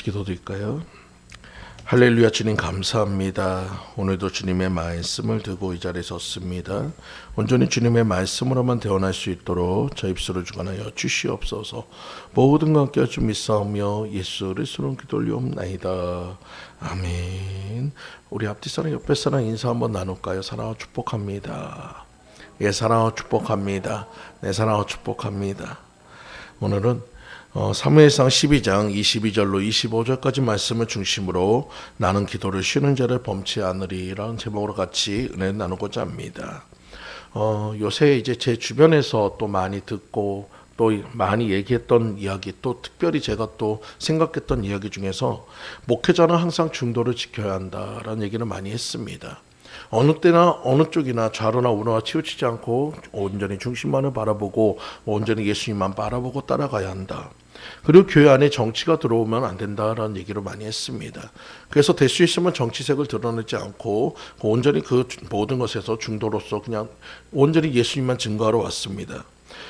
기도드릴까요? 할렐루야. 주님 감사합니다. 오늘도 주님의 말씀을 들고 이 자리에 섰습니다. 온전히 주님의 말씀으로만 대언할 수 있도록 저 입술을 주관하여 주시옵소서. 모든 것 함께 주 믿사오며 예수 그리스도로 기도 올리옵나이다. 아멘. 우리 앞뒤 사람 옆에 사람 인사 한번 나눌까요? 사랑하고 축복합니다. 예, 사랑하고 축복합니다. 네, 사랑하고 축복합니다. 오늘은 사무엘상 12장 22절로 25절까지 말씀을 중심으로 나는 기도를 쉬는 자를 범치 않으리라는 제목으로 같이 은혜를 나누고자 합니다. 요새 이제 제 주변에서 또 많이 듣고 또 많이 얘기했던 이야기, 또 특별히 제가 또 생각했던 이야기 중에서 목회자는 항상 중도를 지켜야 한다라는 얘기를 많이 했습니다. 어느 때나 어느 쪽이나 좌로나 우로나 치우치지 않고 온전히 중심만을 바라보고 온전히 예수님만 바라보고 따라가야 한다. 그리고 교회 안에 정치가 들어오면 안 된다라는 얘기를 많이 했습니다. 그래서 될 수 있으면 정치색을 드러내지 않고 온전히 그 모든 것에서 중도로서 그냥 온전히 예수님만 증거하러 왔습니다.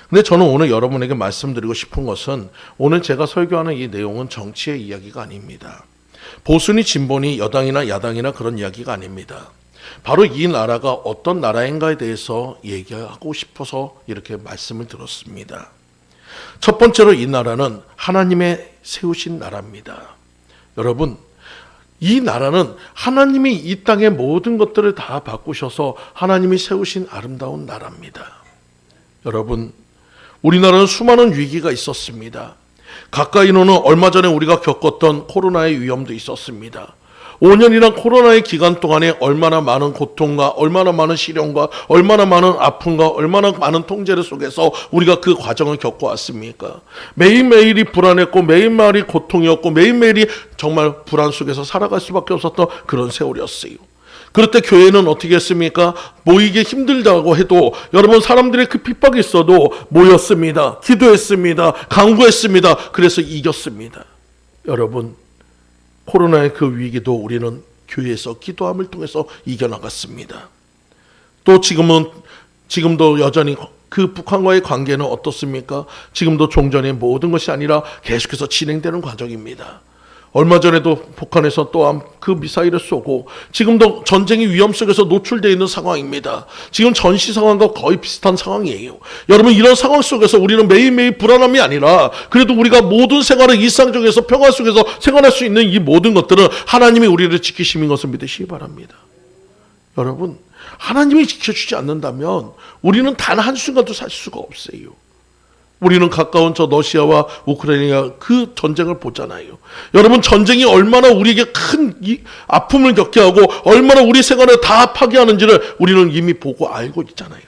근데 저는 오늘 여러분에게 말씀드리고 싶은 것은 오늘 제가 설교하는 이 내용은 정치의 이야기가 아닙니다. 보수니 진보니 여당이나 야당이나 그런 이야기가 아닙니다. 바로 이 나라가 어떤 나라인가에 대해서 얘기하고 싶어서 이렇게 말씀을 들었습니다. 첫 번째로 이 나라는 하나님의 세우신 나라입니다. 여러분, 이 나라는 하나님이 이 땅의 모든 것들을 다 바꾸셔서 하나님이 세우신 아름다운 나라입니다. 여러분, 우리나라는 수많은 위기가 있었습니다. 가까이로는 얼마 전에 우리가 겪었던 코로나의 위험도 있었습니다. 5년이란 코로나의 기간 동안에 얼마나 많은 고통과 얼마나 많은 시련과 얼마나 많은 아픔과 얼마나 많은 통제 속에서 우리가 그 과정을 겪어왔습니까? 매일매일이 불안했고 매일매일이 고통이었고 매일매일이 정말 불안 속에서 살아갈 수밖에 없었던 그런 세월이었어요. 그럴 때 교회는 어떻게 했습니까? 모이기 힘들다고 해도 여러분 사람들의 그 핍박이 있어도 모였습니다. 기도했습니다. 간구했습니다. 그래서 이겼습니다. 여러분, 코로나의 그 위기도 우리는 교회에서 기도함을 통해서 이겨나갔습니다. 또 지금도 여전히 그 북한과의 관계는 어떻습니까? 지금도 종전의 모든 것이 아니라 계속해서 진행되는 과정입니다. 얼마 전에도 북한에서 또한 그 미사일을 쏘고 지금도 전쟁의 위험 속에서 노출되어 있는 상황입니다. 지금 전시 상황과 거의 비슷한 상황이에요. 여러분, 이런 상황 속에서 우리는 매일매일 불안함이 아니라 그래도 우리가 모든 생활을 일상적에서 평화 속에서 생활할 수 있는 이 모든 것들은 하나님이 우리를 지키심인 것을 믿으시기 바랍니다. 여러분, 하나님이 지켜주지 않는다면 우리는 단 한순간도 살 수가 없어요. 우리는 가까운 저 러시아와 우크라이나 그 전쟁을 보잖아요. 여러분, 전쟁이 얼마나 우리에게 큰 아픔을 겪게 하고 얼마나 우리 생활을 다 파괴하는지를 우리는 이미 보고 알고 있잖아요.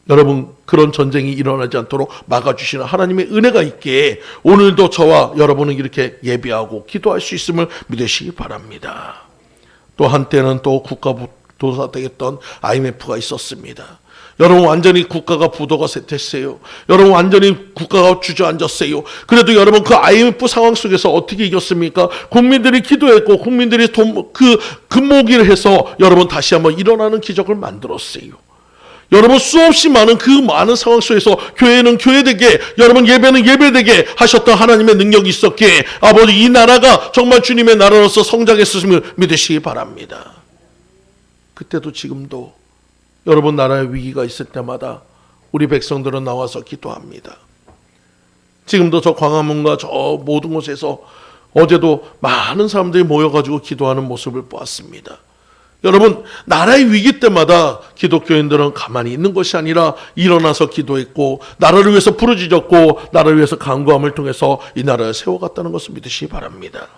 여러분, 그런 전쟁이 일어나지 않도록 막아주시는 하나님의 은혜가 있기에 오늘도 저와 여러분은 이렇게 예배하고 기도할 수 있음을 믿으시기 바랍니다. 또 한때는 또 국가부도사 되겠던 IMF가 있었습니다. 여러분, 완전히 국가가 부도가 됐어요. 여러분, 완전히 국가가 주저앉았어요. 그래도 여러분, 그 IMF 상황 속에서 어떻게 이겼습니까? 국민들이 기도했고 국민들이 금모기를 해서 여러분 다시 한번 일어나는 기적을 만들었어요. 여러분, 수없이 많은 그 많은 상황 속에서 교회는 교회되게, 여러분 예배는 예배되게 하셨던 하나님의 능력이 있었기에 아버지, 이 나라가 정말 주님의 나라로서 성장했음을 믿으시기 바랍니다. 그때도 지금도 여러분, 나라의 위기가 있을 때마다 우리 백성들은 나와서 기도합니다. 지금도 저 광화문과 저 모든 곳에서 어제도 많은 사람들이 모여가지고 기도하는 모습을 보았습니다. 여러분, 나라의 위기 때마다 기독교인들은 가만히 있는 것이 아니라 일어나서 기도했고 나라를 위해서 부르짖었고 나라를 위해서 간구함을 통해서 이 나라를 세워갔다는 것을 믿으시기 바랍니다.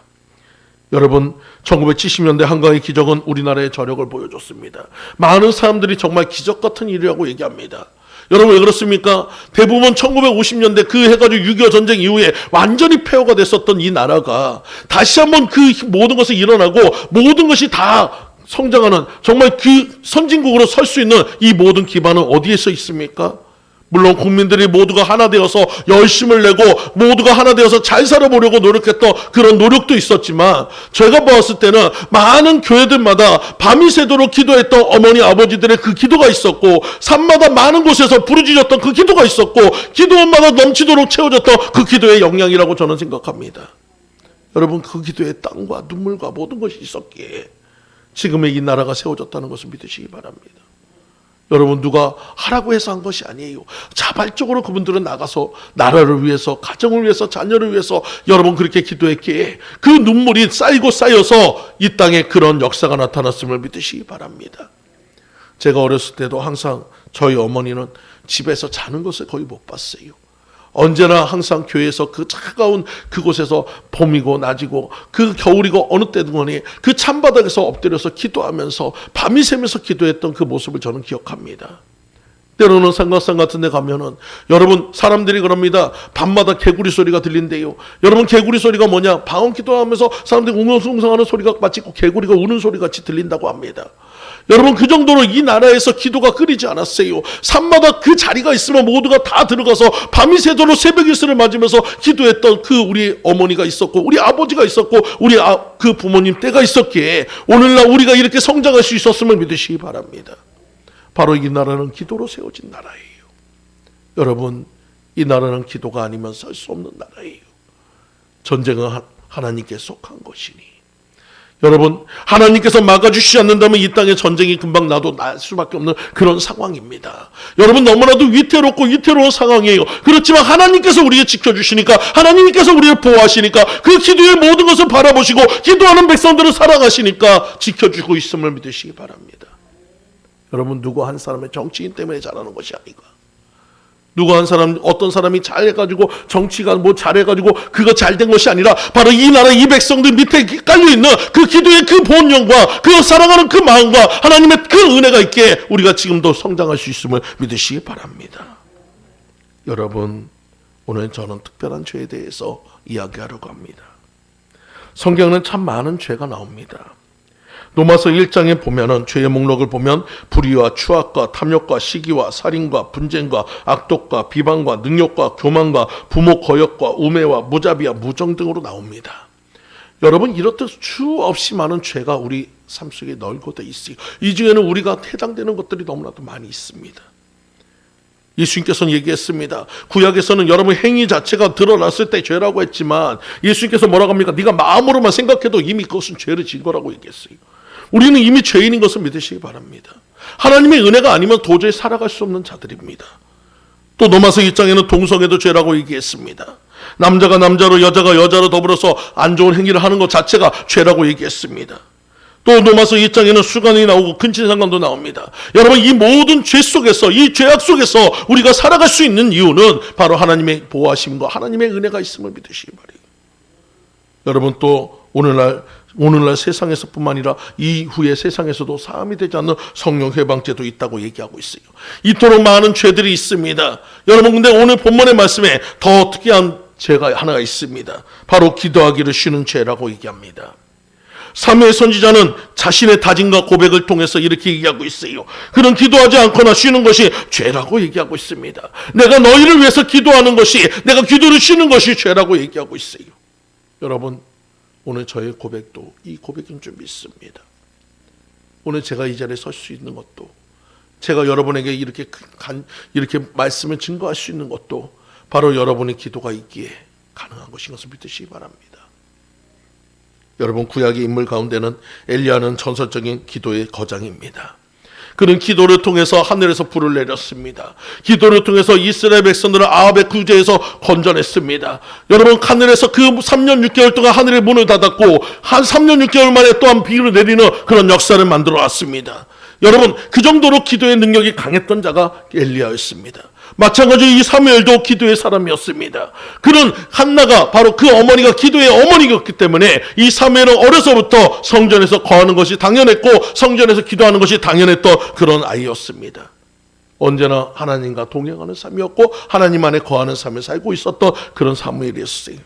여러분, 1970년대 한강의 기적은 우리나라의 저력을 보여줬습니다. 많은 사람들이 정말 기적 같은 일이라고 얘기합니다. 여러분, 왜 그렇습니까? 대부분 1950년대 그 해가지고 6.25 전쟁 이후에 완전히 폐허가 됐었던 이 나라가 다시 한번 그 모든 것이 일어나고 모든 것이 다 성장하는 정말 그 선진국으로 설 수 있는 이 모든 기반은 어디에서 있습니까? 물론 국민들이 모두가 하나 되어서 열심을 내고 모두가 하나 되어서 잘 살아보려고 노력했던 그런 노력도 있었지만 제가 보았을 때는 많은 교회들마다 밤이 새도록 기도했던 어머니 아버지들의 그 기도가 있었고 산마다 많은 곳에서 부르짖었던 그 기도가 있었고 기도원마다 넘치도록 채워졌던 그 기도의 영향이라고 저는 생각합니다. 여러분 그 기도에 땀과 눈물과 모든 것이 있었기에 지금의 이 나라가 세워졌다는 것을 믿으시기 바랍니다. 여러분 누가 하라고 해서 한 것이 아니에요. 자발적으로 그분들은 나가서 나라를 위해서, 가정을 위해서, 자녀를 위해서 여러분 그렇게 기도했기에 그 눈물이 쌓이고 쌓여서 이 땅에 그런 역사가 나타났음을 믿으시기 바랍니다. 제가 어렸을 때도 항상 저희 어머니는 집에서 자는 것을 거의 못 봤어요. 언제나 항상 교회에서 그 차가운 그곳에서 봄이고 낮이고 그 겨울이고 어느 때든지 그 찬바닥에서 엎드려서 기도하면서 밤이 새면서 기도했던 그 모습을 저는 기억합니다. 때로는 상가상 같은 데 가면은 여러분 사람들이 그럽니다. 밤마다 개구리 소리가 들린대요. 여러분 개구리 소리가 뭐냐? 방언 기도하면서 사람들이 웅성웅성하는 소리가 마치 개구리가 우는 소리 같이 들린다고 합니다. 여러분 그 정도로 이 나라에서 기도가 끊이지 않았어요. 산마다 그 자리가 있으면 모두가 다 들어가서 밤이 새도록 새벽 일수를 맞으면서 기도했던 그 우리 어머니가 있었고 우리 아버지가 있었고 우리 그 부모님 때가 있었기에 오늘날 우리가 이렇게 성장할 수 있었음을 믿으시기 바랍니다. 바로 이 나라는 기도로 세워진 나라예요. 여러분 이 나라는 기도가 아니면 살 수 없는 나라예요. 전쟁은 하나님께 속한 것이니 여러분 하나님께서 막아주시지 않는다면 이 땅에 전쟁이 금방 나도 날 수밖에 없는 그런 상황입니다. 여러분 너무나도 위태롭고 위태로운 상황이에요. 그렇지만 하나님께서 우리를 지켜주시니까 하나님께서 우리를 보호하시니까 그 기도의 모든 것을 바라보시고 기도하는 백성들을 사랑하시니까 지켜주고 있음을 믿으시기 바랍니다. 여러분 누구 한 사람의 정치인 때문에 잘하는 것이 아니고 누구 한 사람 어떤 사람이 잘해가지고 정치가 뭐 잘해가지고 그거 잘된 것이 아니라 바로 이 나라 이 백성들 밑에 깔려있는 그 기도의 그 본령과 그 사랑하는 그 마음과 하나님의 그 은혜가 있기에 우리가 지금도 성장할 수 있음을 믿으시기 바랍니다. 여러분 오늘 저는 특별한 죄에 대해서 이야기하려고 합니다. 성경에는 참 많은 죄가 나옵니다. 로마서 1장에 보면은 죄의 목록을 보면 불의와 추악과 탐욕과 시기와 살인과 분쟁과 악독과 비방과 능욕과 교만과 부모 거역과 우매와 무자비와 무정 등으로 나옵니다. 여러분 이렇듯 수없이 많은 죄가 우리 삶 속에 널고 돼 있어요. 이 중에는 우리가 해당되는 것들이 너무나도 많이 있습니다. 예수님께서는 얘기했습니다. 구약에서는 여러분 행위 자체가 드러났을 때 죄라고 했지만 예수님께서 뭐라고 합니까? 네가 마음으로만 생각해도 이미 그것은 죄를 진 거라고 얘기했어요. 우리는 이미 죄인인 것을 믿으시기 바랍니다. 하나님의 은혜가 아니면 도저히 살아갈 수 없는 자들입니다. 또 로마서 2장에는 동성애도 죄라고 얘기했습니다. 남자가 남자로 여자가 여자로 더불어서 안 좋은 행위를 하는 것 자체가 죄라고 얘기했습니다. 또 로마서 2장에는 수간이 나오고 근친상간도 나옵니다. 여러분 이 모든 죄 속에서 이 죄악 속에서 우리가 살아갈 수 있는 이유는 바로 하나님의 보호하심과 하나님의 은혜가 있음을 믿으시기 바랍니다. 여러분 또 오늘날 세상에서뿐만 아니라 이후의 세상에서도 사함이 되지 않는 성령 회방죄도 있다고 얘기하고 있어요. 이토록 많은 죄들이 있습니다. 여러분 근데 오늘 본문의 말씀에 더 특이한 죄가 하나가 있습니다. 바로 기도하기를 쉬는 죄라고 얘기합니다. 사무엘 선지자는 자신의 다짐과 고백을 통해서 이렇게 얘기하고 있어요. 그는 기도하지 않거나 쉬는 것이 죄라고 얘기하고 있습니다. 내가 너희를 위해서 기도하는 것이 내가 기도를 쉬는 것이 죄라고 얘기하고 있어요. 여러분 오늘 저의 고백도 이 고백인 줄 믿습니다. 오늘 제가 이 자리에 설 수 있는 것도 제가 여러분에게 이렇게 말씀을 증거할 수 있는 것도 바로 여러분의 기도가 있기에 가능한 것인 것을 믿으시기 바랍니다. 여러분 구약의 인물 가운데는 엘리야는 전설적인 기도의 거장입니다. 그는 기도를 통해서 하늘에서 불을 내렸습니다. 기도를 통해서 이스라엘 백성들을 아합의 구제에서 건져냈습니다. 여러분 하늘에서 그 3년 6개월 동안 하늘의 문을 닫았고 한 3년 6개월 만에 또한 비를 내리는 그런 역사를 만들어 왔습니다. 여러분 그 정도로 기도의 능력이 강했던 자가 엘리야였습니다. 마찬가지로 이 사무엘도 기도의 사람이었습니다. 그는 한나가 바로 그 어머니가 기도의 어머니였기 때문에 이 사무엘은 어려서부터 성전에서 거하는 것이 당연했고 성전에서 기도하는 것이 당연했던 그런 아이였습니다. 언제나 하나님과 동행하는 삶이었고 하나님 안에 거하는 삶을 살고 있었던 그런 사무엘이었어요.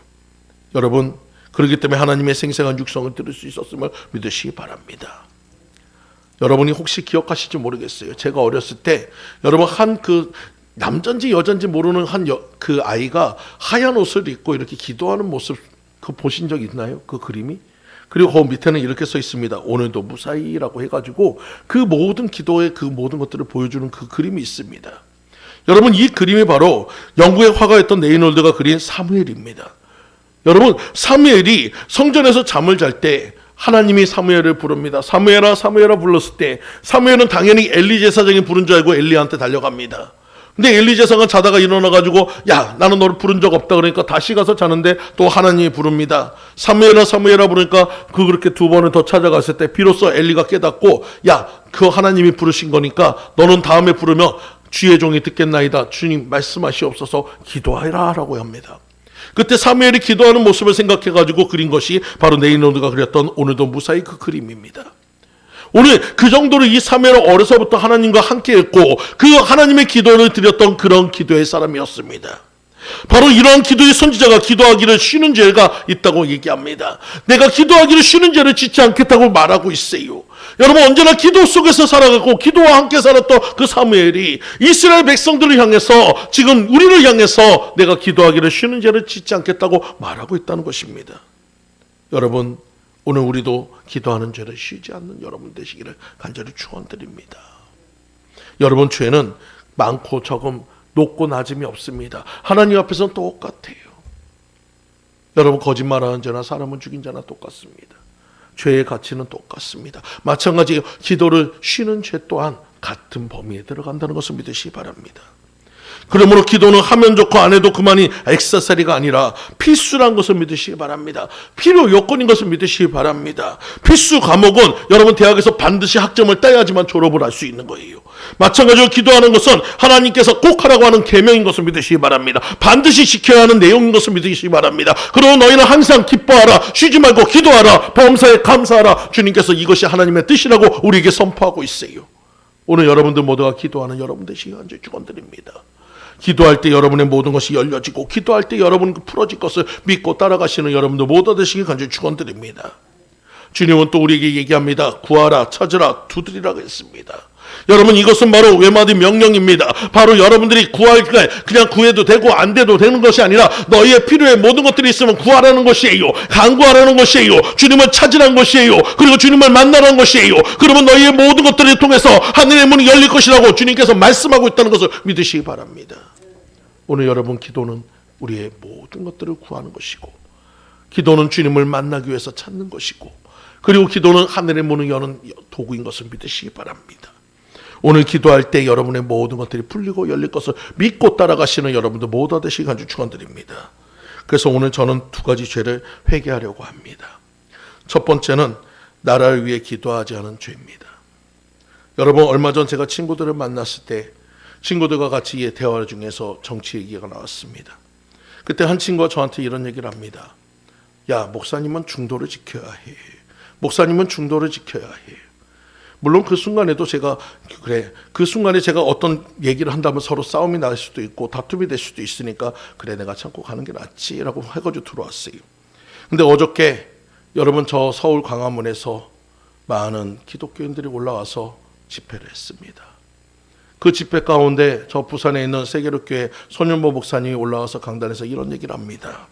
여러분 그렇기 때문에 하나님의 생생한 육성을 들을 수 있었음을 믿으시기 바랍니다. 여러분이 혹시 기억하실지 모르겠어요. 제가 어렸을 때 여러분 남잔지 여잔지 모르는 그 아이가 하얀 옷을 입고 이렇게 기도하는 모습 그 보신 적 있나요? 그 그림이? 그리고 그 밑에는 이렇게 써 있습니다. 오늘도 무사히라고 해가지고 그 모든 기도의 그 모든 것들을 보여주는 그 그림이 있습니다. 여러분 이 그림이 바로 영국의 화가였던 레이놀드가 그린 사무엘입니다. 여러분, 사무엘이 성전에서 잠을 잘 때 하나님이 사무엘을 부릅니다. 사무엘아, 사무엘아 불렀을 때 사무엘은 당연히 엘리 제사장이 부른 줄 알고 엘리한테 달려갑니다. 근데 엘리 제사장은 자다가 일어나가지고 야, 나는 너를 부른 적 없다 그러니까 다시 가서 자는데 또 하나님이 부릅니다. 사무엘아, 사무엘아 부르니까 그렇게 두 번을 더 찾아갔을 때 비로소 엘리가 깨닫고 야, 그 하나님이 부르신 거니까 너는 다음에 부르면 주의 종이 듣겠나이다. 주님 말씀하시옵소서, 기도하라 라고 합니다. 그때 사무엘이 기도하는 모습을 생각해가지고 그린 것이 바로 네이노드가 그렸던 오늘도 무사히 그 그림입니다. 오늘 그 정도로 이 사무엘은 어려서부터 하나님과 함께 했고 그 하나님의 기도를 드렸던 그런 기도의 사람이었습니다. 바로 이러한 기도의 선지자가 기도하기를 쉬는 죄가 있다고 얘기합니다. 내가 기도하기를 쉬는 죄를 짓지 않겠다고 말하고 있어요. 여러분, 언제나 기도 속에서 살아가고 기도와 함께 살았던 그 사무엘이 이스라엘 백성들을 향해서 지금 우리를 향해서 내가 기도하기를 쉬는 죄를 짓지 않겠다고 말하고 있다는 것입니다. 여러분, 오늘 우리도 기도하는 죄를 쉬지 않는 여러분 되시기를 간절히 축원드립니다. 여러분, 죄는 많고 적음, 높고 낮음이 없습니다. 하나님 앞에서는 똑같아요. 여러분, 거짓말하는 죄나 사람을 죽인 죄나 똑같습니다. 죄의 가치는 똑같습니다. 마찬가지로 기도를 쉬는 죄 또한 같은 범위에 들어간다는 것을 믿으시기 바랍니다. 그러므로 기도는 하면 좋고 안 해도 그만이 액세서리가 아니라 필수란 것을 믿으시기 바랍니다. 필요 요건인 것을 믿으시기 바랍니다. 필수 과목은 여러분 대학에서 반드시 학점을 따야지만 졸업을 할 수 있는 거예요. 마찬가지로 기도하는 것은 하나님께서 꼭 하라고 하는 계명인 것을 믿으시기 바랍니다. 반드시 지켜야 하는 내용인 것을 믿으시기 바랍니다. 그리고 너희는 항상 기뻐하라, 쉬지 말고 기도하라, 범사에 감사하라. 주님께서 이것이 하나님의 뜻이라고 우리에게 선포하고 있어요. 오늘 여러분들 모두가 기도하는 여러분 되시기 간절히 축원드립니다. 기도할 때 여러분의 모든 것이 열려지고 기도할 때 여러분 풀어질 것을 믿고 따라가시는 여러분들 모두 되시기 간절히 축원드립니다. 주님은 또 우리에게 얘기합니다. 구하라, 찾으라, 두드리라고 했습니다. 여러분, 이것은 바로 외마디 명령입니다. 바로 여러분들이 구할 때 그냥 구해도 되고 안 돼도 되는 것이 아니라 너희의 필요에 모든 것들이 있으면 구하라는 것이에요. 간구하라는 것이에요. 주님을 찾으라는 것이에요. 그리고 주님을 만나라는 것이에요. 그러면 너희의 모든 것들을 통해서 하늘의 문이 열릴 것이라고 주님께서 말씀하고 있다는 것을 믿으시기 바랍니다. 오늘 여러분, 기도는 우리의 모든 것들을 구하는 것이고 기도는 주님을 만나기 위해서 찾는 것이고 그리고 기도는 하늘의 문을 여는 도구인 것을 믿으시기 바랍니다. 오늘 기도할 때 여러분의 모든 것들이 풀리고 열릴 것을 믿고 따라가시는 여러분들 모두 되시기 간절히 축원드립니다. 그래서 오늘 저는 두 가지 죄를 회개하려고 합니다. 첫 번째는 나라를 위해 기도하지 않은 죄입니다. 여러분, 얼마 전 제가 친구들을 만났을 때 친구들과 같이 대화 중에서 정치 얘기가 나왔습니다. 그때 한 친구가 저한테 이런 얘기를 합니다. 야, 목사님은 중도를 지켜야 해. 목사님은 중도를 지켜야 해. 물론 그 순간에도 제가 그 순간에 제가 어떤 얘기를 한다면 서로 싸움이 날 수도 있고 다툼이 될 수도 있으니까 그래, 내가 참고 가는 게 낫지라고 해가지고 들어왔어요. 근데 어저께 여러분, 저 서울 광화문에서 많은 기독교인들이 올라와서 집회를 했습니다. 그 집회 가운데 저 부산에 있는 세계로교회 손윤보 목사님이 올라와서 강단에서 이런 얘기를 합니다.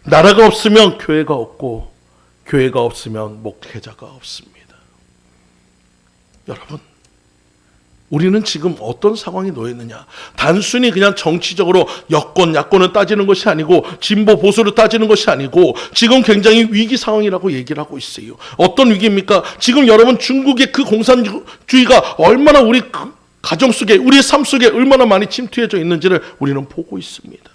나라가 없으면 교회가 없고 교회가 없으면 목회자가 없습니다. 여러분, 우리는 지금 어떤 상황에 놓였느냐? 단순히 그냥 정치적으로 여권, 야권을 따지는 것이 아니고 진보, 보수를 따지는 것이 아니고 지금 굉장히 위기 상황이라고 얘기를 하고 있어요. 어떤 위기입니까? 지금 여러분, 중국의 그 공산주의가 얼마나 우리 가정 속에, 우리의 삶 속에 얼마나 많이 침투해져 있는지를 우리는 보고 있습니다.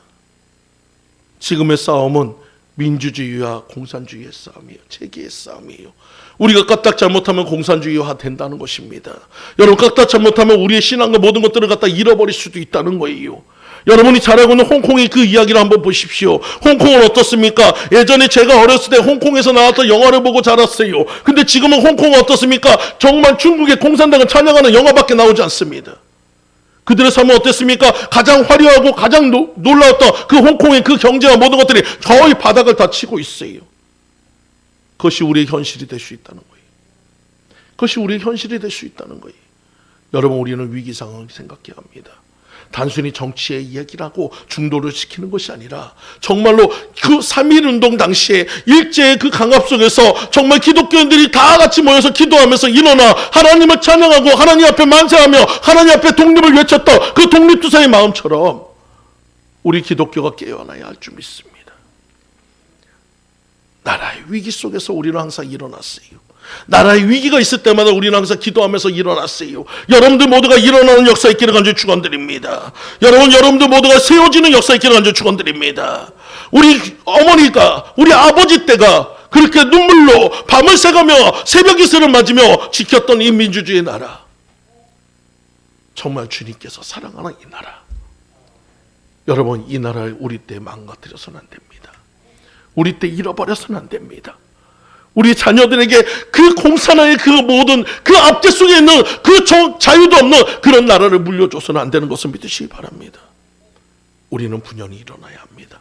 지금의 싸움은 민주주의와 공산주의의 싸움이에요. 체계의 싸움이에요. 우리가 까딱 잘못하면 공산주의화 된다는 것입니다. 여러분, 까딱 잘못하면 우리의 신앙과 모든 것들을 갖다 잃어버릴 수도 있다는 거예요. 여러분이 잘 알고 있는 홍콩의 그 이야기를 한번 보십시오. 홍콩은 어떻습니까? 예전에 제가 어렸을 때 홍콩에서 나왔던 영화를 보고 자랐어요. 근데 지금은 홍콩은 어떻습니까? 정말 중국의 공산당을 찬양하는 영화밖에 나오지 않습니다. 그들의 삶은 어땠습니까? 가장 화려하고 가장 놀라웠던 그 홍콩의 그 경제와 모든 것들이 거의 바닥을 다 치고 있어요. 그것이 우리의 현실이 될 수 있다는 거예요. 그것이 우리의 현실이 될 수 있다는 거예요. 여러분, 우리는 위기 상황을 생각해야 합니다. 단순히 정치의 이야기를 하고 중도를 시키는 것이 아니라 정말로 그 3.1운동 당시에 일제의 그 강압 속에서 정말 기독교인들이 다 같이 모여서 기도하면서 일어나 하나님을 찬양하고 하나님 앞에 만세하며 하나님 앞에 독립을 외쳤던 그 독립투사의 마음처럼 우리 기독교가 깨어나야 할 줄 믿습니다. 나라의 위기 속에서 우리는 항상 일어났어요. 나라의 위기가 있을 때마다 우리는 항상 기도하면서 일어났어요. 여러분들 모두가 일어나는 역사 있기를 간절히 축원드립니다. 여러분들 모두가 세워지는 역사 있기를 간절히 축원드립니다. 우리 어머니가, 우리 아버지 때가 그렇게 눈물로 밤을 새가며 새벽 이슬을 맞으며 지켰던 이 민주주의 나라, 정말 주님께서 사랑하는 이 나라, 여러분, 이 나라를 우리 때 망가뜨려서는 안 됩니다. 우리 때 잃어버려서는 안 됩니다. 우리 자녀들에게 그 공산화의 그 모든 그 압제 속에 있는 그 자유도 없는 그런 나라를 물려줘서는 안 되는 것을 믿으시기 바랍니다. 우리는 분연히 일어나야 합니다.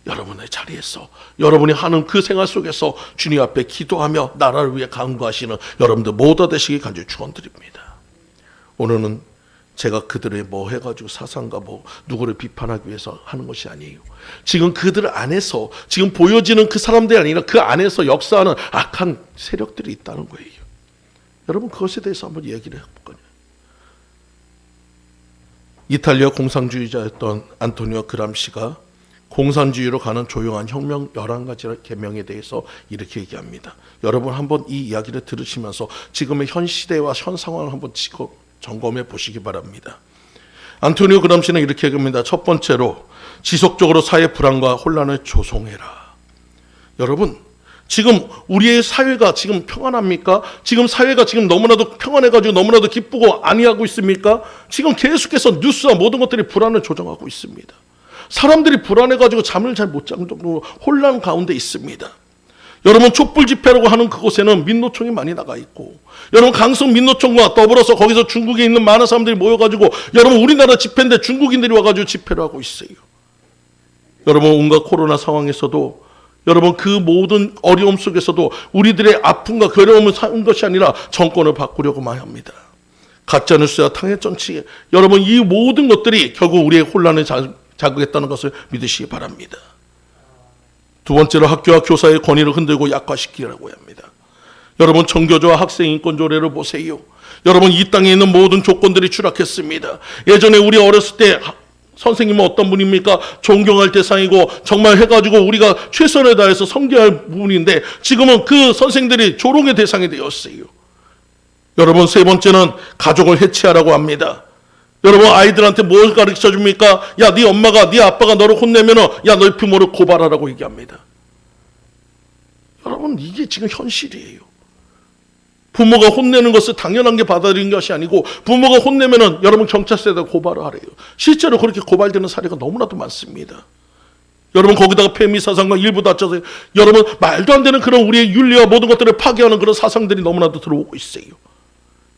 여러분의 자리에서, 여러분이 하는 그 생활 속에서 주님 앞에 기도하며 나라를 위해 간구하시는 여러분들 모두 되시기 간절히 축원드립니다. 오늘은 제가 그들의 뭐 해가지고 사상과 뭐 누구를 비판하기 위해서 하는 것이 아니에요. 지금 그들 안에서 지금 보여지는 그 사람들이 아니라 그 안에서 역사하는 악한 세력들이 있다는 거예요. 여러분, 그것에 대해서 한번 얘기를 해볼까요? 이탈리아 공산주의자였던 안토니오 그람시가 공산주의로 가는 조용한 혁명 11가지 계명에 대해서 이렇게 얘기합니다. 여러분, 한번 이 이야기를 들으시면서 지금의 현 시대와 현 상황을 한번 점검해 보시기 바랍니다. 안토니오 그람시는 이렇게 얘기합니다. 첫 번째로, 지속적으로 사회 불안과 혼란을 조성해라. 여러분, 지금 우리의 사회가 지금 평안합니까? 지금 사회가 지금 너무나도 평안해가지고 너무나도 기쁘고 안위하고 있습니까? 지금 계속해서 뉴스와 모든 것들이 불안을 조성하고 있습니다. 사람들이 불안해가지고 잠을 잘 못 자는 정도로 혼란 가운데 있습니다. 여러분, 촛불 집회라고 하는 그곳에는 민노총이 많이 나가 있고, 여러분, 강성 민노총과 더불어서 거기서 중국에 있는 많은 사람들이 모여가지고, 여러분, 우리나라 집회인데 중국인들이 와가지고 집회를 하고 있어요. 여러분, 온갖 코로나 상황에서도, 여러분, 그 모든 어려움 속에서도 우리들의 아픔과 괴로움을 사는 것이 아니라 정권을 바꾸려고만 합니다. 가짜뉴스와 탕해정치, 여러분, 이 모든 것들이 결국 우리의 혼란을 자극했다는 것을 믿으시기 바랍니다. 두 번째로, 학교와 교사의 권위를 흔들고 약화시키라고 합니다. 여러분, 정교조와 학생 인권 조례를 보세요. 여러분, 이 땅에 있는 모든 조건들이 추락했습니다. 예전에 우리 어렸을 때 선생님은 어떤 분입니까? 존경할 대상이고 정말 해가지고 우리가 최선을 다해서 섬겨야 부분인데, 지금은 그 선생들이 조롱의 대상이 되었어요. 여러분, 세 번째는 가족을 해체하라고 합니다. 여러분, 아이들한테 뭘 가르쳐 줍니까? 야, 네 엄마가, 네 아빠가 너를 혼내면은, 야, 너희 부모를 고발하라고 얘기합니다. 여러분, 이게 지금 현실이에요. 부모가 혼내는 것을 당연한 게 받아들이는 것이 아니고, 부모가 혼내면은 여러분 경찰서에다 고발을 하래요. 실제로 그렇게 고발되는 사례가 너무나도 많습니다. 여러분, 거기다가 폐미 사상과 일부 다쳐서 여러분, 말도 안 되는 그런 우리의 윤리와 모든 것들을 파괴하는 그런 사상들이 너무나도 들어오고 있어요.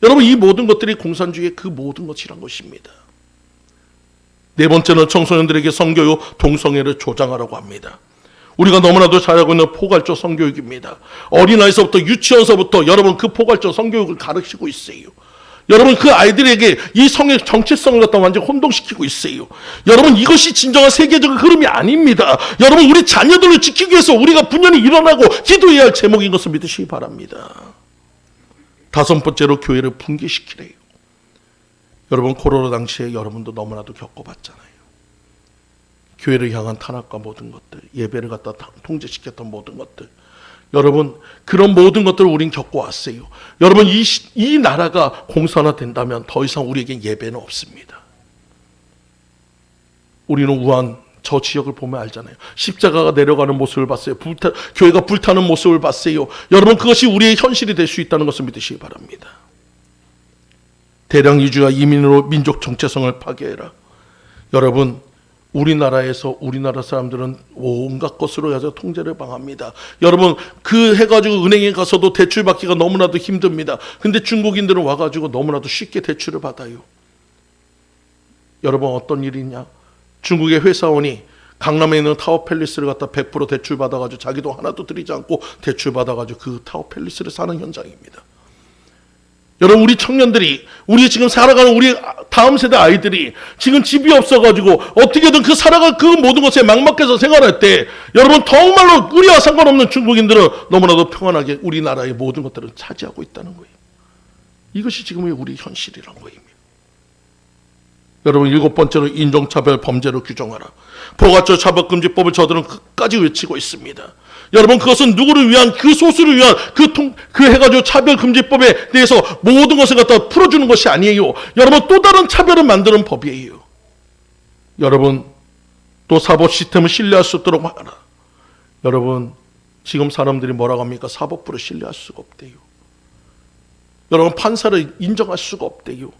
여러분, 이 모든 것들이 공산주의의 그 모든 것이란 것입니다. 네 번째는 청소년들에게 성교육, 동성애를 조장하라고 합니다. 우리가 너무나도 잘하고 있는 포괄적 성교육입니다. 어린아이서부터 유치원서부터 여러분 그 포괄적 성교육을 가르치고 있어요. 여러분, 그 아이들에게 이 성의 정체성을 갖다 완전 혼동시키고 있어요. 여러분, 이것이 진정한 세계적인 흐름이 아닙니다. 여러분, 우리 자녀들을 지키기 위해서 우리가 분연히 일어나고 기도해야 할 제목인 것을 믿으시기 바랍니다. 다섯 번째로, 교회를 붕괴시키래요. 여러분, 코로나 당시에 여러분도 너무나도 겪어봤잖아요. 교회를 향한 탄압과 모든 것들, 예배를 갖다 통제시켰던 모든 것들, 여러분, 그런 모든 것들을 우린 겪어왔어요. 여러분, 이 나라가 공산화된다면 더 이상 우리에게 예배는 없습니다. 우리는 우한 저 지역을 보면 알잖아요. 십자가가 내려가는 모습을 봤어요. 교회가 불타는 모습을 봤어요. 여러분, 그것이 우리의 현실이 될 수 있다는 것을 믿으시기 바랍니다. 대량 이주와 이민으로 민족 정체성을 파괴해라. 여러분, 우리나라에서 우리나라 사람들은 온갖 것으로 해서 통제를 방합니다. 여러분, 그 해가지고 은행에 가서도 대출 받기가 너무나도 힘듭니다. 근데 중국인들은 와가지고 너무나도 쉽게 대출을 받아요. 여러분, 어떤 일이냐? 중국의 회사원이 강남에 있는 타워팰리스를 갖다 100% 대출 받아가지고 자기도 하나도 들이지 않고 대출 받아가지고 그 타워팰리스를 사는 현장입니다. 여러분, 우리 청년들이, 우리 지금 살아가는 우리 다음 세대 아이들이 지금 집이 없어가지고 어떻게든 그 살아갈 그 모든 것에 막막해서 생활할 때, 여러분, 정말로 우리와 상관없는 중국인들은 너무나도 평안하게 우리나라의 모든 것들을 차지하고 있다는 거예요. 이것이 지금의 우리 현실이란 거입니다. 여러분, 일곱 번째로, 인종차별 범죄로 규정하라. 포괄적 차별금지법을 저들은 끝까지 외치고 있습니다. 여러분, 그것은 누구를 위한, 그 소수를 위한 그 해가지고 차별금지법에 대해서 모든 것을 갖다 풀어주는 것이 아니에요. 여러분, 또 다른 차별을 만드는 법이에요. 여러분, 또 사법 시스템을 신뢰할 수 있도록 하라. 여러분, 지금 사람들이 뭐라고 합니까? 사법부를 신뢰할 수가 없대요. 여러분, 판사를 인정할 수가 없대요.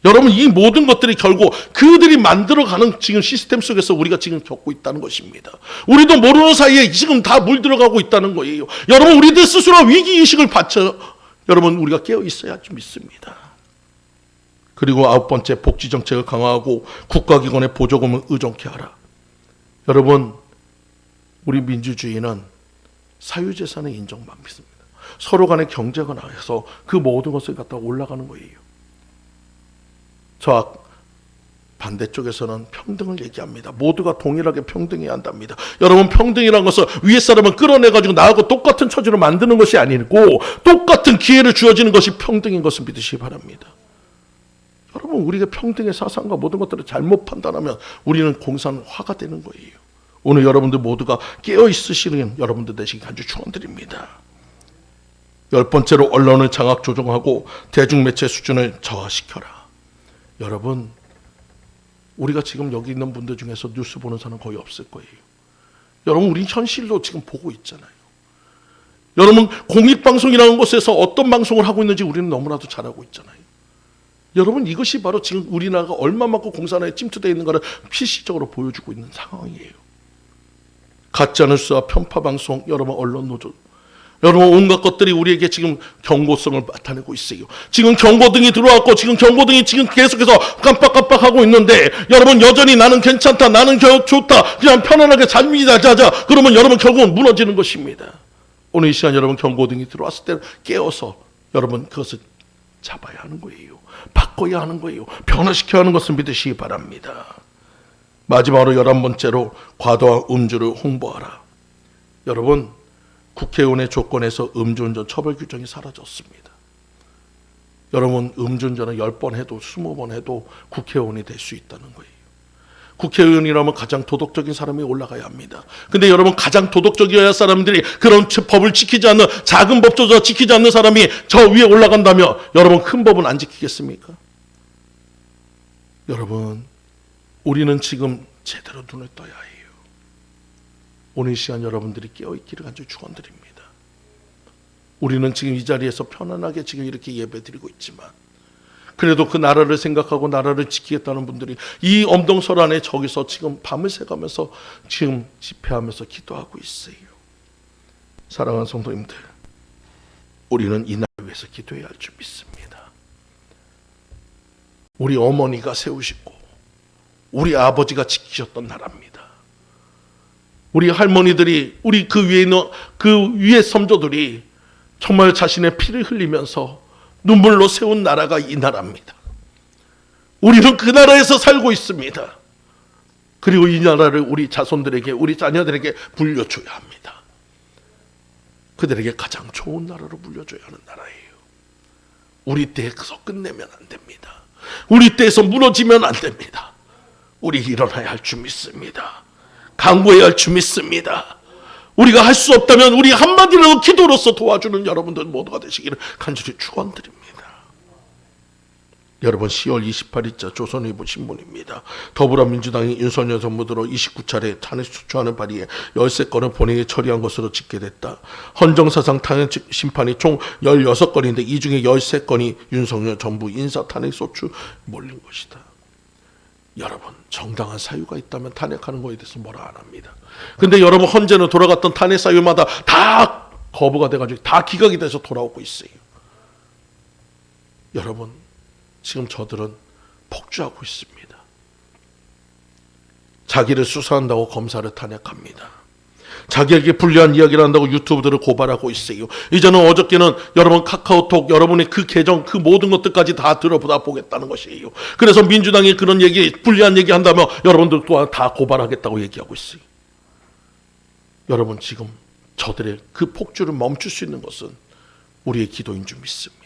여러분, 이 모든 것들이 결국 그들이 만들어가는 지금 시스템 속에서 우리가 지금 겪고 있다는 것입니다. 우리도 모르는 사이에 지금 다 물들어가고 있다는 거예요. 여러분, 우리들 스스로 위기의식을 받쳐 여러분, 우리가 깨어 있어야 믿습니다. 그리고 9번째, 복지정책을 강화하고 국가기관의 보조금을 의존케 하라. 여러분, 우리 민주주의는 사유재산의 인정만 믿습니다. 서로 간의 경제가 나와서 그 모든 것을 갖다 올라가는 거예요. 저 반대쪽에서는 평등을 얘기합니다. 모두가 동일하게 평등해야 한답니다. 여러분, 평등이라는 것은 위에 사람을 끌어내가지고 나하고 똑같은 처지로 만드는 것이 아니고 똑같은 기회를 주어지는 것이 평등인 것을 믿으시기 바랍니다. 여러분, 우리가 평등의 사상과 모든 것들을 잘못 판단하면 우리는 공산 화가 되는 거예요. 오늘 여러분들 모두가 깨어 있으시는 여러분들 되시기 간절히 축원드립니다. 10번째로 언론을 장악 조정하고 대중매체 수준을 저하시켜라. 여러분, 우리가 지금 여기 있는 분들 중에서 뉴스 보는 사람 거의 없을 거예요. 여러분, 우리 현실로 지금 보고 있잖아요. 여러분, 공익방송이라는 곳에서 어떤 방송을 하고 있는지 우리는 너무나도 잘 알고 있잖아요. 여러분, 이것이 바로 지금 우리나라가 얼마만큼 공산화에 침투되어 있는가를 필시적으로 보여주고 있는 상황이에요. 가짜뉴스와 편파방송, 여러분, 언론 노조, 여러분, 온갖 것들이 우리에게 지금 경고성을 나타내고 있어요. 지금 경고등이 들어왔고 지금 경고등이 지금 계속해서 깜빡깜빡하고 있는데, 여러분, 여전히 나는 괜찮다, 나는 좋다, 그냥 편안하게 잠이나 자자, 그러면 여러분 결국은 무너지는 것입니다. 오늘 이 시간 여러분, 경고등이 들어왔을 때 깨어서 여러분 그것을 잡아야 하는 거예요. 바꿔야 하는 거예요. 변화시켜야 하는 것을 믿으시기 바랍니다. 마지막으로 11번째로 과도한 음주를 홍보하라. 여러분, 국회의원의 조건에서 음주운전 처벌 규정이 사라졌습니다. 여러분, 음주운전을 10번 해도 20번 해도 국회의원이 될 수 있다는 거예요. 국회의원이라면 가장 도덕적인 사람이 올라가야 합니다. 근데 여러분, 가장 도덕적이어야 할 사람들이 그런 법을 지키지 않는, 작은 법조차 지키지 않는 사람이 저 위에 올라간다면 여러분, 큰 법은 안 지키겠습니까? 여러분, 우리는 지금 제대로 눈을 떠야 해요. 오늘 이 시간 여러분들이 깨어있기를 간절히 축원드립니다. 우리는 지금 이 자리에서 편안하게 지금 이렇게 예배드리고 있지만, 그래도 그 나라를 생각하고 나라를 지키겠다는 분들이 이 엄동설 안에 저기서 지금 밤을 새가면서 지금 집회하면서 기도하고 있어요. 사랑하는 성도님들, 우리는 이 나라를 위해서 기도해야 할 줄 믿습니다. 우리 어머니가 세우시고 우리 아버지가 지키셨던 나라입니다. 우리 할머니들이, 우리 그 위에 있는 그 위에 선조들이 정말 자신의 피를 흘리면서 눈물로 세운 나라가 이 나라입니다. 우리는 그 나라에서 살고 있습니다. 그리고 이 나라를 우리 자손들에게, 우리 자녀들에게 물려줘야 합니다. 그들에게 가장 좋은 나라로 물려줘야 하는 나라예요. 우리 때에서 끝내면 안 됩니다. 우리 때에서 무너지면 안 됩니다. 우리 일어나야 할 줄 믿습니다. 강구해야 할 줄 믿습니다. 우리가 할 수 없다면 우리 한마디라도 기도로서 도와주는 여러분들 모두가 되시기를 간절히 축원드립니다. 여러분, 10월 28일자 조선일보 신문입니다. 더불어민주당이 윤석열 정부들로 29차례 탄핵 소추안을 발의해 13건을 본회의에 처리한 것으로 집계됐다. 헌정사상 탄핵 심판이 총 16건인데 이 중에 13건이 윤석열 정부 인사 탄핵 소추 몰린 것이다. 여러분, 정당한 사유가 있다면 탄핵하는 것에 대해서 뭐라 안 합니다. 근데 여러분, 헌재는 돌아갔던 탄핵 사유마다 다 거부가 돼가지고 다 기각이 돼서 돌아오고 있어요. 여러분, 지금 저들은 폭주하고 있습니다. 자기를 수사한다고 검사를 탄핵합니다. 자기에게 불리한 이야기를 한다고 유튜브들을 고발하고 있어요. 이제는 어저께는 여러분 카카오톡, 여러분의 그 계정, 그 모든 것들까지 다 들어보다 보겠다는 것이에요. 그래서 민주당이 그런 얘기, 불리한 얘기 한다면 여러분들 또한 다 고발하겠다고 얘기하고 있어요. 여러분, 지금 저들의 그 폭주를 멈출 수 있는 것은 우리의 기도인 줄 믿습니다.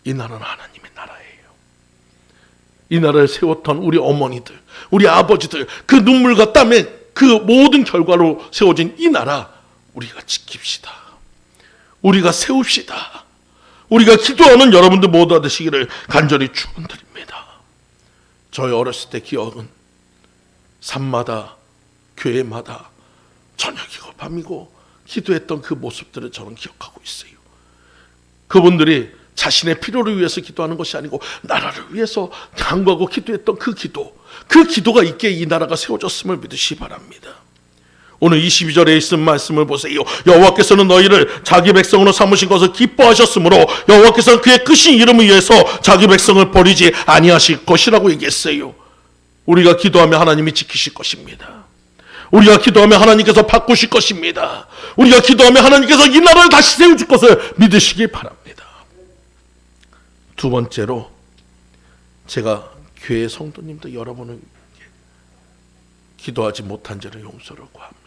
이 나라는 하나님의 나라예요. 이 나라를 세웠던 우리 어머니들, 우리 아버지들, 그 눈물과 땀에 그 모든 결과로 세워진 이 나라 우리가 지킵시다. 우리가 세웁시다. 우리가 기도하는 여러분들 모두가 되시기를 간절히 축원드립니다. 저희 어렸을 때 기억은 산마다 교회마다 저녁이고 밤이고 기도했던 그 모습들을 저는 기억하고 있어요. 그분들이 자신의 필요를 위해서 기도하는 것이 아니고 나라를 위해서 간구하고 기도했던 그 기도가 있기에 이 나라가 세워졌음을 믿으시기 바랍니다. 오늘 22절에 있은 말씀을 보세요. 여호와께서는 너희를 자기 백성으로 삼으신 것을 기뻐하셨으므로 여호와께서는 그의 크신 이름을 위해서 자기 백성을 버리지 아니하실 것이라고 얘기했어요. 우리가 기도하면 하나님이 지키실 것입니다. 우리가 기도하면 하나님께서 바꾸실 것입니다. 우리가 기도하면 하나님께서 이 나라를 다시 세우실 것을 믿으시기 바랍니다. 두 번째로 제가 교회 성도님들 여러분을 기도하지 못한 죄를 용서를 구합니다.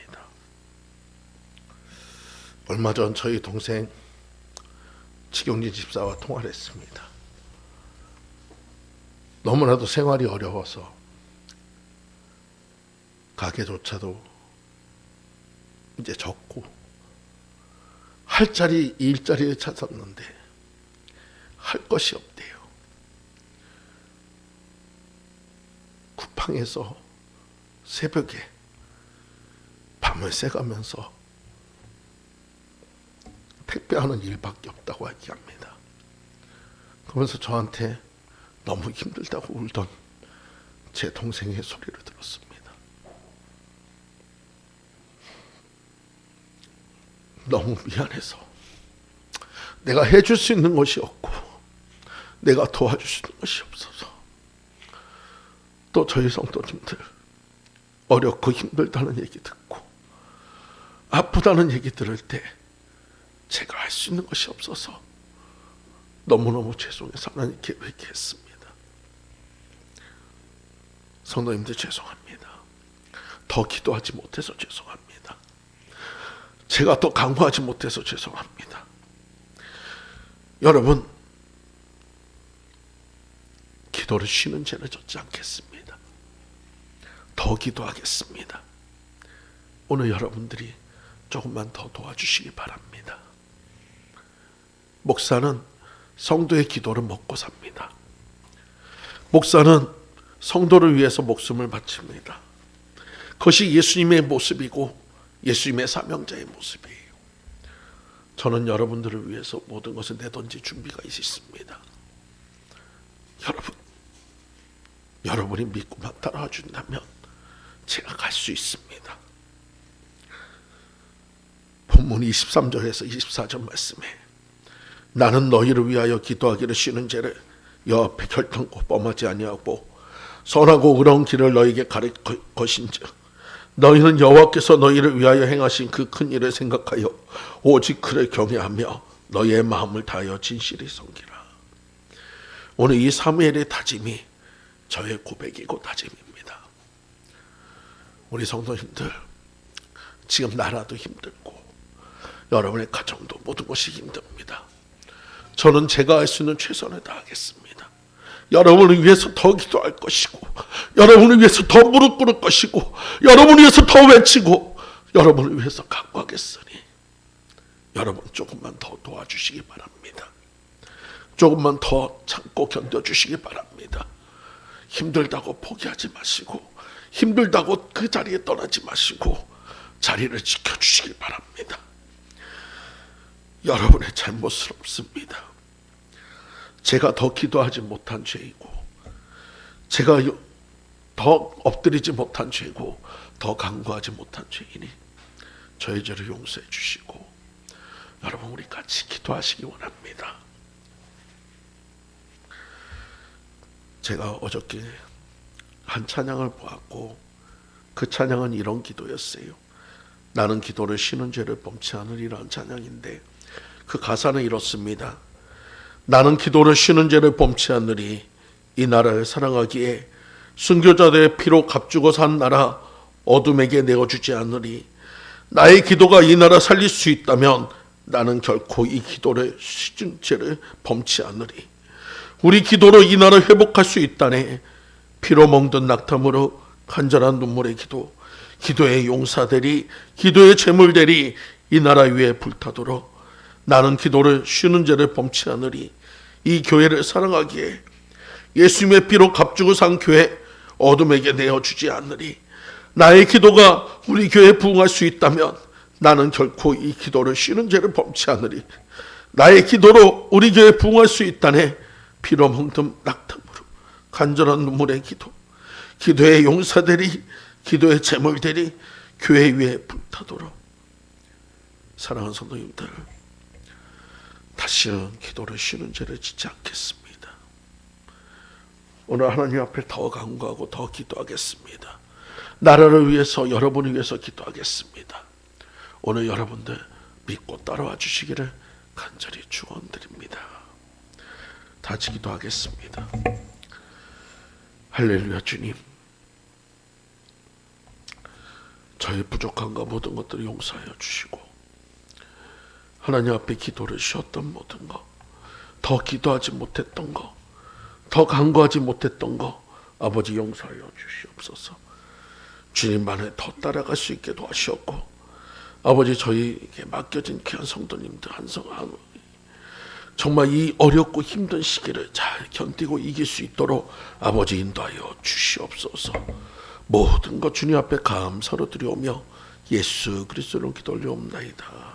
얼마 전 저희 동생 지경진 집사와 통화를 했습니다. 너무나도 생활이 어려워서 가게조차도 이제 적고 할 자리 일자리를 찾았는데 할 것이 없대요. 쿠팡에서 새벽에 밤을 새가면서 택배하는 일밖에 없다고 얘기합니다. 그러면서 저한테 너무 힘들다고 울던 제 동생의 소리를 들었습니다. 너무 미안해서 내가 해줄 수 있는 것이 없고 내가 도와줄 수 있는 것이 없어서 또 저희 성도님들 어렵고 힘들다는 얘기 듣고 아프다는 얘기 들을 때 제가 할 수 있는 것이 없어서 너무너무 죄송해서 하나님께 회개했습니다. 성도님들 죄송합니다. 더 기도하지 못해서 죄송합니다. 제가 더 강구하지 못해서 죄송합니다. 여러분, 기도를 쉬는 죄를 졌지 않겠습니다. 더 기도하겠습니다. 오늘 여러분들이 조금만 더 도와주시기 바랍니다. 목사는 성도의 기도를 먹고 삽니다. 목사는 성도를 위해서 목숨을 바칩니다. 그것이 예수님의 모습이고 예수님의 사명자의 모습이에요. 저는 여러분들을 위해서 모든 것을 내던질 준비가 있습니다. 여러분이 믿고만 따라와 준다면 제가 갈 수 있습니다. 본문 23절에서 24절 말씀에 나는 너희를 위하여 기도하기를 쉬는 죄를 여호와 앞에 결단코 범하지 아니하고 선하고 의로운 길을 너희에게 가릴 것인즉 너희는 여호와께서 너희를 위하여 행하신 그 큰 일을 생각하여 오직 그를 경외하며 너희의 마음을 다하여 진실히 섬기라. 오늘 이 사무엘의 다짐이 저의 고백이고 다짐입니다. 우리 성도님들, 지금 나라도 힘들고 여러분의 가정도 모든 것이 힘듭니다. 저는 제가 할 수 있는 최선을 다하겠습니다. 여러분을 위해서 더 기도할 것이고 여러분을 위해서 더 무릎 꿇을 것이고 여러분을 위해서 더 외치고 여러분을 위해서 각오하겠으니 여러분 조금만 더 도와주시기 바랍니다. 조금만 더 참고 견뎌주시기 바랍니다. 힘들다고 포기하지 마시고 힘들다고 그 자리에 떠나지 마시고 자리를 지켜주시기 바랍니다. 여러분의 잘못은 없습니다. 제가 더 기도하지 못한 죄이고 제가 더 엎드리지 못한 죄고 더 간구하지 못한 죄이니 저의 죄를 용서해 주시고 여러분 우리 같이 기도하시기 원합니다. 제가 어저께 한 찬양을 보았고 그 찬양은 이런 기도였어요. 나는 기도를 쉬는 죄를 범치 않으리라는 찬양인데 그 가사는 이렇습니다. 나는 기도를 쉬는 죄를 범치 않으리 이 나라를 사랑하기에 순교자들의 피로 값주고 산 나라 어둠에게 내어주지 않으리. 나의 기도가 이 나라 살릴 수 있다면 나는 결코 이 기도를 쉬는 죄를 범치 않으리. 우리 기도로 이 나라를 회복할 수 있다네. 피로 멍든 낙담으로 간절한 눈물의 기도 기도의 용사들이, 기도의 제물들이 이 나라 위에 불타도록 나는 기도를 쉬는 죄를 범치 않으리. 이 교회를 사랑하기에 예수님의 피로 값주고 산 교회 어둠에게 내어주지 않으리. 나의 기도가 우리 교회에 부응할 수 있다면 나는 결코 이 기도를 쉬는 죄를 범치 않으리. 나의 기도로 우리 교회에 부응할 수 있다네. 피로 멍든 낙담으로 간절한 눈물의 기도, 기도의 용사들이, 기도의 제물들이 교회 위에 불타도록. 사랑하는 성도님들, 다시는 기도를 쉬는 죄를 짓지 않겠습니다. 오늘 하나님 앞에 더 간구하고 더 기도하겠습니다. 나라를 위해서, 여러분을 위해서 기도하겠습니다. 오늘 여러분들 믿고 따라와 주시기를 간절히 축원드립니다. 다 같이 기도하겠습니다. 할렐루야. 주님, 저의 부족함과 모든 것들을 용서하여 주시고 하나님 앞에 기도를 쉬었던 모든 것, 더 기도하지 못했던 것, 더 간구하지 못했던 것, 아버지 용서하여 주시옵소서. 주님만을 더 따라갈 수 있게 도와주셨고, 아버지 저희에게 맡겨진 귀한 성도님들 한성한 정말 이 어렵고 힘든 시기를 잘 견디고 이길 수 있도록 아버지 인도하여 주시옵소서. 모든 것 주님 앞에 감사로 드려오며 예수 그리스도로 기도 올려옵나이다.